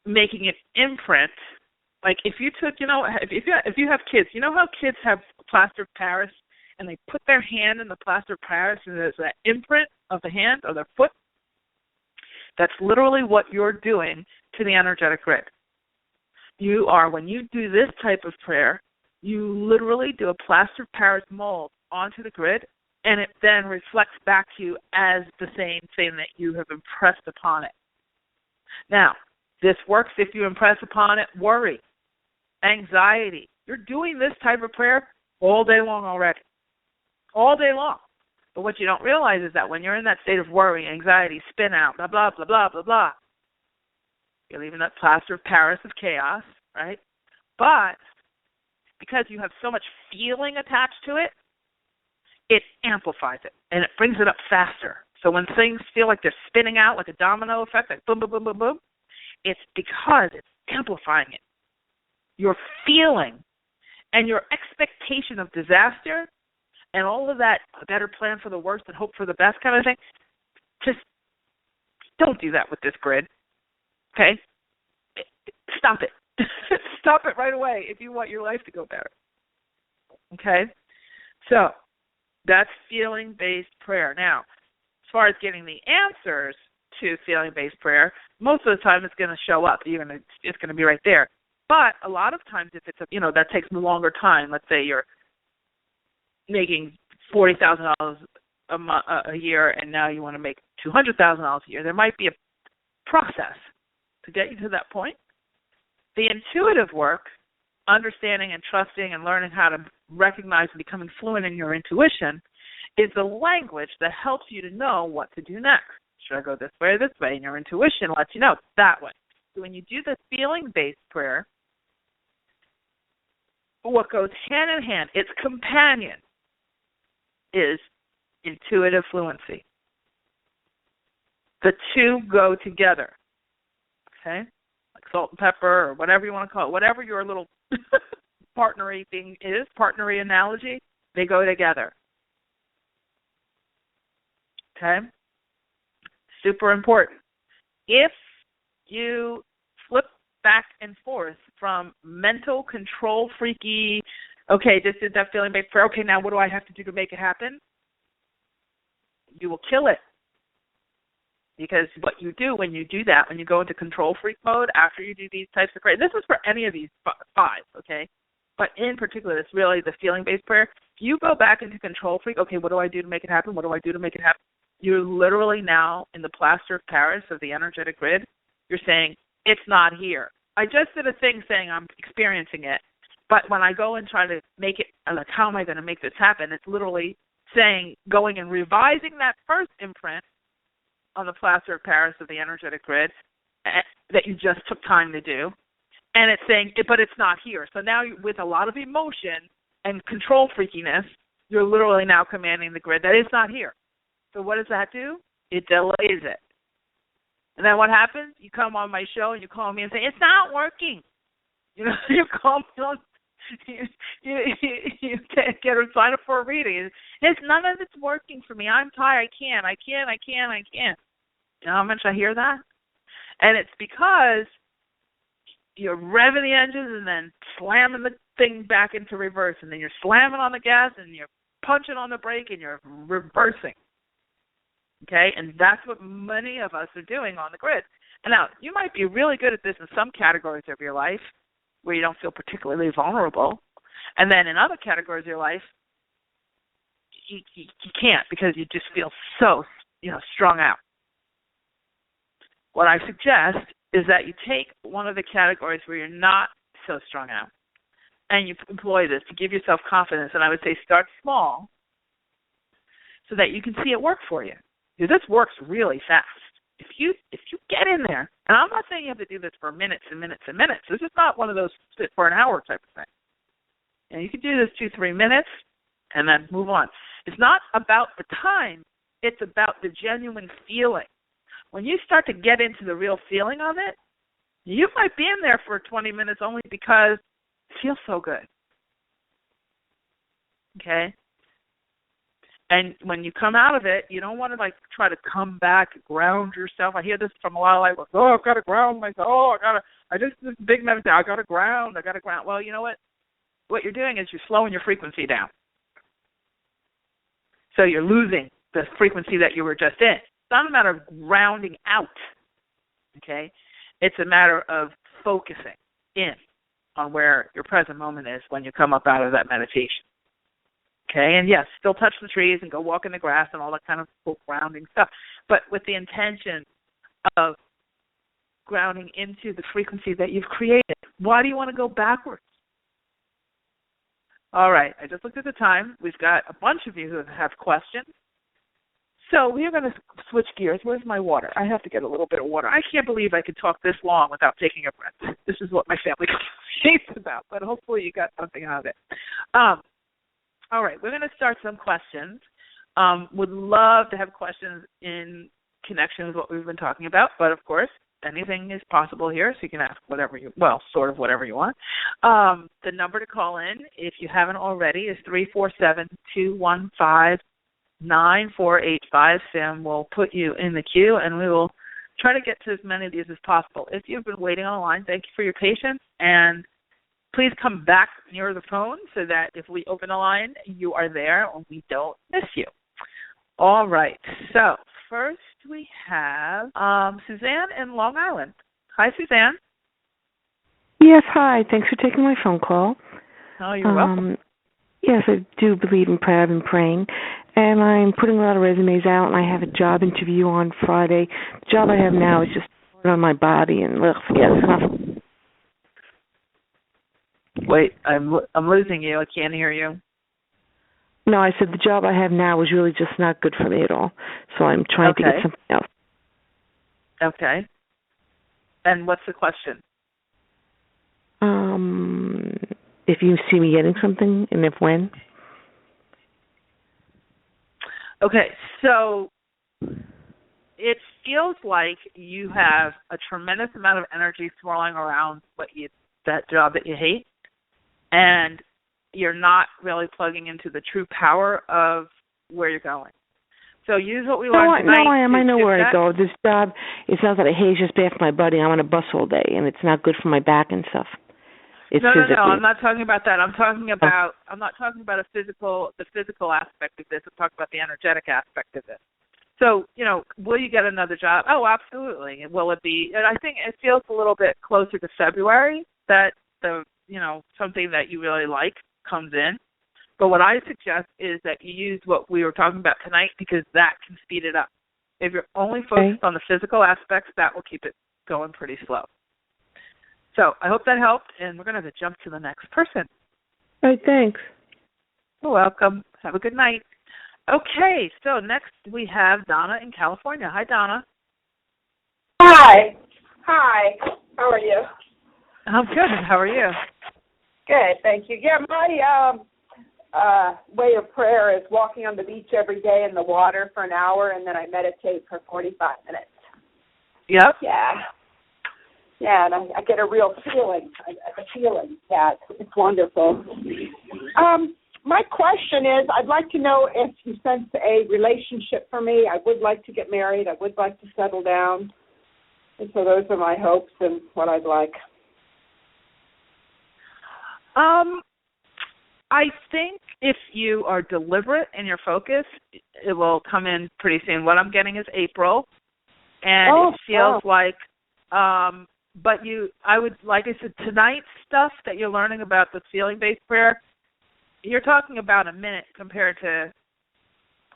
making an imprint. Like if you took, if you have kids, you know how kids have plaster of Paris, and they put their hand in the plaster of Paris, and there's that imprint of the hand or their foot? That's literally what you're doing to the energetic grid. You are, when you do this type of prayer, you literally do a plaster of Paris mold onto the grid, and it then reflects back to you as the same thing that you have impressed upon it. Now, this works if you impress upon it worry, anxiety. You're doing this type of prayer all day long already. All day long. But what you don't realize is that when you're in that state of worry, anxiety, spin out, blah, blah, blah, blah, blah, blah, you're leaving that plaster of Paris of chaos, right? But because you have so much feeling attached to it, it amplifies it, and it brings it up faster. So when things feel like they're spinning out like a domino effect, like boom, boom, boom, boom, boom, it's because it's amplifying it. Your feeling and your expectation of disaster and all of that, a better plan for the worst and hope for the best kind of thing, just don't do that with this grid, okay? Stop it. Stop it right away if you want your life to go better, okay? So that's feeling-based prayer. Now, as far as getting the answers to feeling-based prayer, most of the time it's going to show up. It's going to be right there. But a lot of times, if it's that takes a longer time. Let's say you're making $40,000 a year, and now you want to make $200,000 a year. There might be a process to get you to that point. The intuitive work, understanding and trusting and learning how to recognize and becoming fluent in your intuition, is the language that helps you to know what to do next. Should I go this way or this way? And your intuition lets you know that way. So when you do the feeling-based prayer, what goes hand in hand, its companion, is intuitive fluency. The two go together, okay? Like salt and pepper or whatever you want to call it, whatever your little partnery thing is, partnery analogy, they go together, okay? Super important. If you flip back and forth from mental control freaky, okay, this is that feeling-based prayer, okay, now what do I have to do to make it happen? You will kill it. Because what you do when you do that, when you go into control freak mode after you do these types of prayer, this is for any of these 5, okay? But in particular, it's really the feeling-based prayer. If you go back into control freak, okay, what do I do to make it happen? What do I do to make it happen? You're literally now in the plaster of Paris of the energetic grid. You're saying, it's not here. I just did a thing saying I'm experiencing it. But when I go and try to make it, like, how am I going to make this happen? It's literally saying, going and revising that first imprint on the plaster of Paris of the energetic grid that you just took time to do. And it's saying, but it's not here. So now with a lot of emotion and control freakiness, you're literally now commanding the grid that it's not here. So what does that do? It delays it. And then what happens? You come on my show and you call me and say, it's not working. You call me on, you get a sign up for a reading. It's none of it's working for me. I'm tired. I can't. You know how much I hear that? And it's because you're revving the engines and then slamming the thing back into reverse, and then you're slamming on the gas and you're punching on the brake and you're reversing. Okay? And that's what many of us are doing on the grid. And now, you might be really good at this in some categories of your life where you don't feel particularly vulnerable. And then in other categories of your life, you can't because you just feel so, strung out. What I suggest is that you take one of the categories where you're not so strung out and you employ this to give yourself confidence. And I would say start small so that you can see it work for you. Because this works really fast. If you get in there, and I'm not saying you have to do this for minutes and minutes and minutes. This is not one of those sit for an hour type of thing. And you can do this 2-3 minutes and then move on. It's not about the time. It's about the genuine feeling. When you start to get into the real feeling of it, you might be in there for 20 minutes only because it feels so good. Okay? And when you come out of it, you don't want to, try to come back, ground yourself. I hear this from a lot of people. Oh, I've got to ground myself. This big meditation. I got to ground. Well, you know what? What you're doing is you're slowing your frequency down. So you're losing the frequency that you were just in. It's not a matter of grounding out, okay? It's a matter of focusing in on where your present moment is when you come up out of that meditation, okay? And, yes, still touch the trees and go walk in the grass and all that kind of grounding stuff, but with the intention of grounding into the frequency that you've created. Why do you want to go backwards? All right, I just looked at the time. We've got a bunch of you who have questions. So we're going to switch gears. Where's my water? I have to get a little bit of water. I can't believe I could talk this long without taking a breath. This is what my family conversates about, but hopefully you got something out of it. All right, we're going to start some questions. Would love to have questions in connection with what we've been talking about, but of course, anything is possible here, so you can ask sort of whatever you want. The number to call in, if you haven't already, is 347-215-9485. Sam will put you in the queue, and we will try to get to as many of these as possible. If you've been waiting on the line, thank you for your patience, and please come back near the phone so that if we open the line, you are there and we don't miss you. All right, so first we have Suzanne in Long Island. Hi, Suzanne. Yes, hi. Thanks for taking my phone call. Oh, you're welcome. Yes, I do believe in prayer. I've been praying. And I'm putting a lot of resumes out, and I have a job interview on Friday. The job I have now is just on my body, and forget it. Wait, I'm losing you. I can't hear you. No, I said the job I have now is really just not good for me at all. So I'm trying to get something else. Okay. And what's the question? If you see me getting something, and if when? Okay, so it feels like you have a tremendous amount of energy swirling around that job that you hate, and you're not really plugging into the true power of where you're going. So use what we learned tonight. No, I am. I know where I go. This job, it's not that I hate, it's just bad for my body. I'm on a bus all day, and it's not good for my back and stuff. No, I'm not talking about that. I'm talking about the physical aspect of this. I'm talking about the energetic aspect of this. So, will you get another job? Oh, absolutely. Will it be? And I think it feels a little bit closer to February that something that you really like comes in. But what I suggest is that you use what we were talking about tonight because that can speed it up. If you're only focused on the physical aspects, that will keep it going pretty slow. So I hope that helped, and we're going to have to jump to the next person. All right, thanks. You're welcome. Have a good night. Okay, so next we have Donna in California. Hi, Donna. Hi. How are you? I'm good. How are you? Good, thank you. Yeah, my way of prayer is walking on the beach every day in the water for an hour, and then I meditate for 45 minutes. Yep. Yeah, and I get a real feeling. Yeah, it's wonderful. My question is, I'd like to know if you sense a relationship for me. I would like to get married. I would like to settle down. And so those are my hopes and what I'd like. I think if you are deliberate in your focus, it will come in pretty soon. What I'm getting is April, and it feels like, but I would, like I said, tonight's stuff that you're learning about the feeling-based prayer, you're talking about a minute compared to,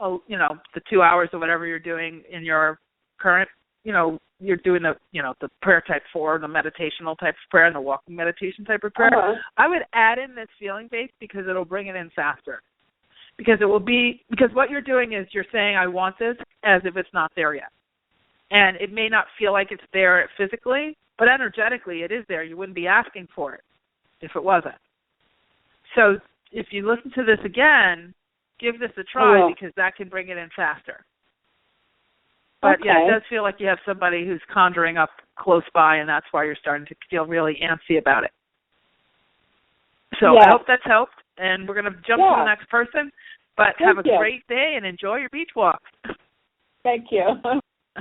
the 2 hours or whatever you're doing in your current, you're doing the prayer type 4, the meditational type of prayer and the walking meditation type of prayer. Uh-huh. I would add in this feeling based because it'll bring it in faster. Because what you're doing is you're saying, I want this, as if it's not there yet. And it may not feel like it's there physically, but energetically it is there. You wouldn't be asking for it if it wasn't. So if you listen to this again, give this a try because that can bring it in faster. But, yeah, it does feel like you have somebody who's conjuring up close by, and that's why you're starting to feel really antsy about it. So I hope that's helped, and we're going to jump to the next person. But have a great day and enjoy your beach walk. Thank you.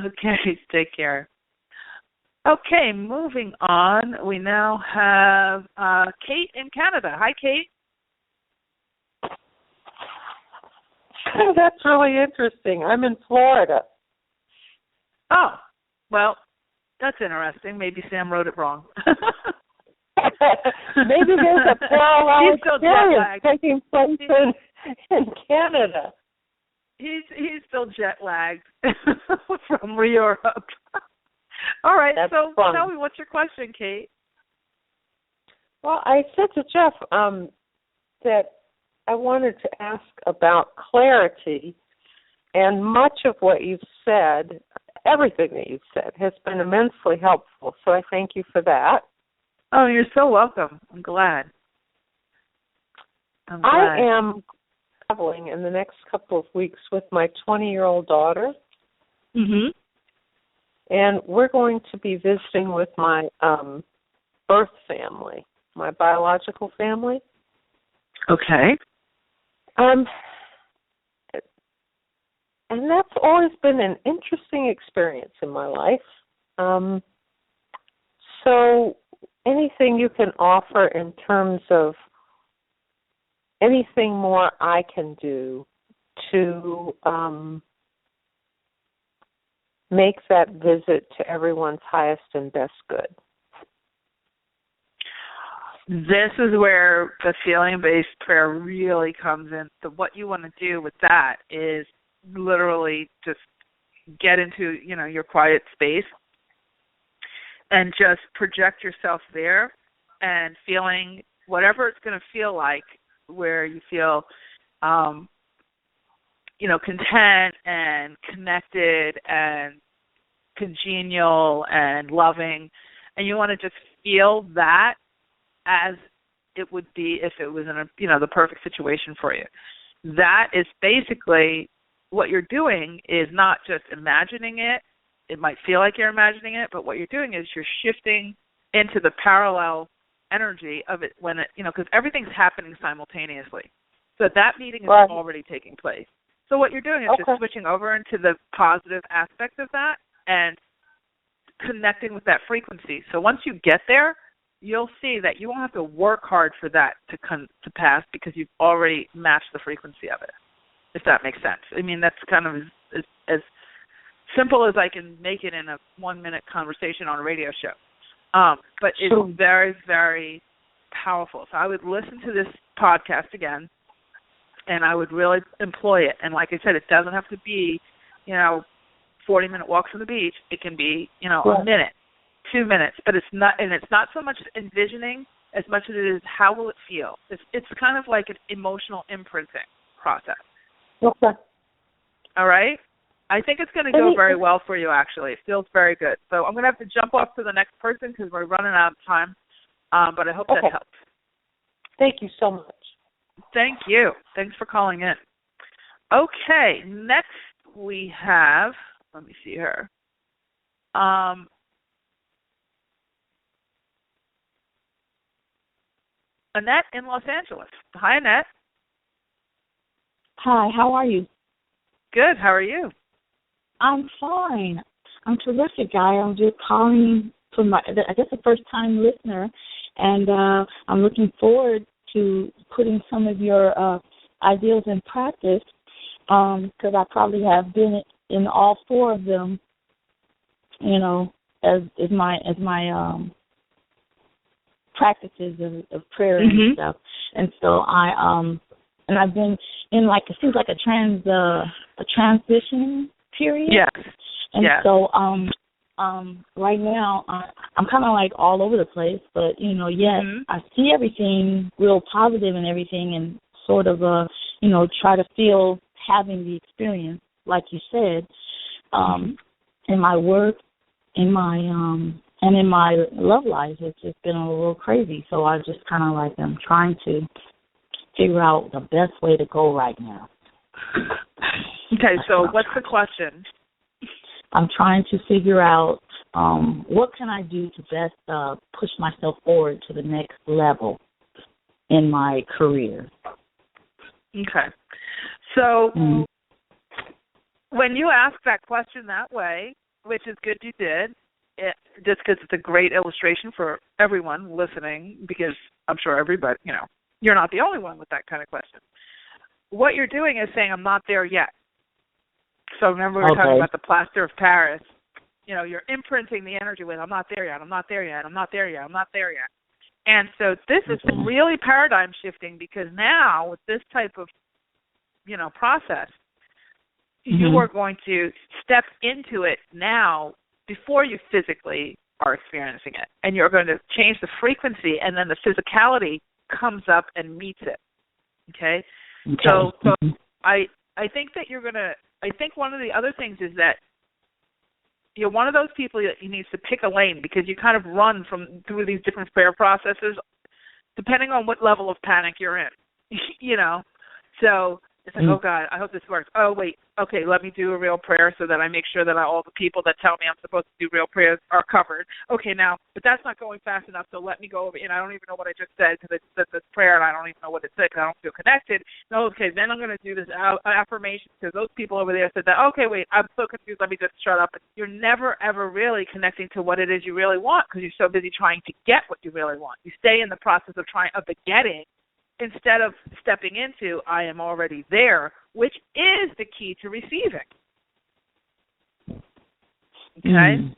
Okay, take care. Okay, moving on. We now have Kate in Canada. Hi, Kate. Oh, that's really interesting. I'm in Florida. Oh, well, that's interesting. Maybe Sam wrote it wrong. Maybe there's a parallel experience taking place in Canada. He's still jet lagged from Europe. All right, that's so fun. Tell me, what's your question, Kate? Well, I said to Jeff that I wanted to ask about clarity, and much of what you've said, everything that you've said, has been immensely helpful, so I thank you for that. Oh, you're so welcome. I'm glad. I am traveling in the next couple of weeks with my 20-year-old daughter, and we're going to be visiting with my birth family, my biological family. Okay. And that's always been an interesting experience in my life. So anything you can offer in terms of anything more I can do to make that visit to everyone's highest and best good? This is where the feeling-based prayer really comes in. So what you want to do with that is literally just get into, your quiet space and just project yourself there and feeling whatever it's going to feel like, where you feel, content and connected and congenial and loving. And you want to just feel that as it would be if it was in the perfect situation for you. That is basically what you're doing, is not just imagining it. It might feel like you're imagining it, but what you're doing is you're shifting into the parallel energy of it when it, because everything's happening simultaneously. So that meeting is already taking place. So what you're doing is just switching over into the positive aspect of that and connecting with that frequency. So once you get there, you'll see that you won't have to work hard for that to pass, because you've already matched the frequency of it, if that makes sense. I mean, that's kind of as simple as I can make it in a 1-minute conversation on a radio show. But it's very, very powerful. So I would listen to this podcast again, and I would really employ it. And like I said, it doesn't have to be, 40-minute walks on the beach. It can be, a minute, 2 minutes. But it's not so much envisioning as much as it is how will it feel. It's kind of like an emotional imprinting process. Okay. All right? I think it's going to go very well for you, actually. It feels very good. So I'm going to have to jump off to the next person because we're running out of time. But I hope that helps. Thank you so much. Thank you. Thanks for calling in. Okay, next we have, let me see her. Annette in Los Angeles. Hi, Annette. Hi, how are you? Good. How are you? I'm fine. I'm terrific, guy. I'm just calling for the first-time listener, and I'm looking forward to putting some of your ideals in practice, because I probably have been in all four of them, as my practices of prayer and stuff. And so I've been in it seems like a transition period. Yes. And so right now I'm kind of all over the place, but yet I see everything real positive and everything, and sort of try to feel having the experience, like you said, in my work, in my and in my love life. It's just been a little crazy. So I just kind of am trying to figure out the best way to go right now. Okay, so what's the question? I'm trying to figure out what can I do to best push myself forward to the next level in my career. Okay. So when you ask that question that way, which is good you did, just because it's a great illustration for everyone listening, because I'm sure everybody, you're not the only one with that kind of question. What you're doing is saying, I'm not there yet. So remember we were talking about the plaster of Paris. You're imprinting the energy with, I'm not there yet, I'm not there yet, I'm not there yet, I'm not there yet. And so this is really paradigm shifting, because now with this type of, process, you are going to step into it now before you physically are experiencing it. And you're going to change the frequency, and then the physicality comes up and meets it. Okay? So I think that I think one of the other things is that you're one of those people that needs to pick a lane, because you kind of run through these different prayer processes depending on what level of panic you're in. So it's oh God, I hope this works. Oh wait, okay, let me do a real prayer so that I make sure that all the people that tell me I'm supposed to do real prayers are covered. Okay, now, but that's not going fast enough, so let me go over, I don't even know what I just said, because I said this prayer and I don't even know what it said because I don't feel connected. No, okay, then I'm going to do this affirmation because those people over there said that. Okay, wait, I'm so confused, let me just shut up. You're never, ever really connecting to what it is you really want, because you're so busy trying to get what you really want. You stay in the process of the getting, instead of stepping into, I am already there, which is the key to receiving. Okay?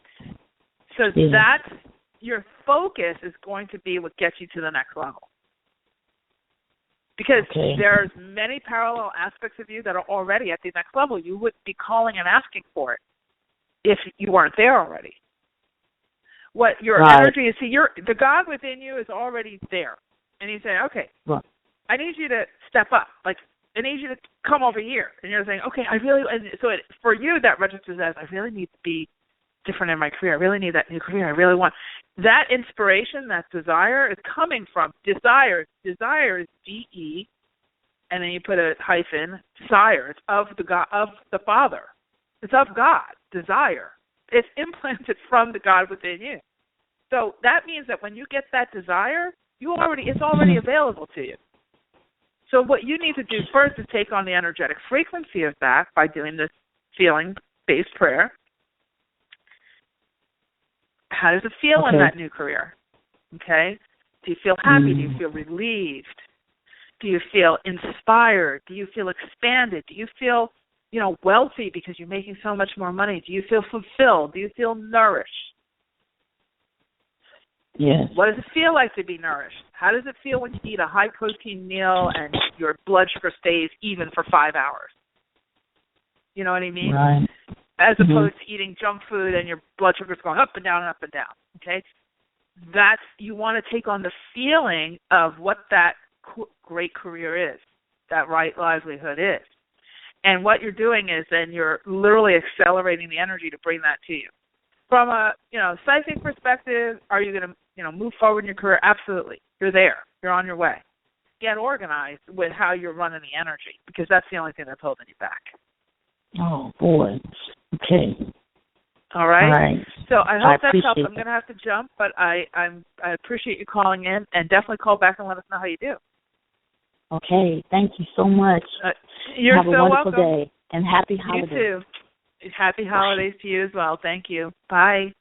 So that's, your focus is going to be what gets you to the next level. Because there's many parallel aspects of you that are already at the next level. You wouldn't be calling and asking for it if you weren't there already. What your energy is, the God within you is already there. And he's saying, okay, I need you to step up. I need you to come over here. And you're saying, okay, for you, that registers as, I really need to be different in my career. I really need that new career. I really want. That inspiration, that desire is coming from desire. Desire is D-E, and then you put a hyphen, sire. It's of the God, of the Father. It's of God, desire. It's implanted from the God within you. So that means that when you get that desire, it's already available to you. So what you need to do first is take on the energetic frequency of that by doing this feeling-based prayer. How does it feel in that new career? Okay? Do you feel happy? Do you feel relieved? Do you feel inspired? Do you feel expanded? Do you feel, wealthy because you're making so much more money? Do you feel fulfilled? Do you feel nourished? Yes. What does it feel like to be nourished? How does it feel when you eat a high-protein meal and your blood sugar stays even for 5 hours? You know what I mean? Right. As opposed to eating junk food and your blood sugar's going up and down and up and down, okay? You want to take on the feeling of what that great career is, that right livelihood is. And what you're doing is then you're literally accelerating the energy to bring that to you. From a, psychic perspective, are you going to, move forward in your career? Absolutely. You're there. You're on your way. Get organized with how you're running the energy, because that's the only thing that's holding you back. Oh, boy. Okay. All right? All right. So I hope that helps. That. I'm going to have to jump, but I appreciate you calling in, and definitely call back and let us know how you do. Okay. Thank you so much. You're Have so a wonderful welcome. day, and happy holidays. You too. Happy holidays to you as well. Thank you. Bye.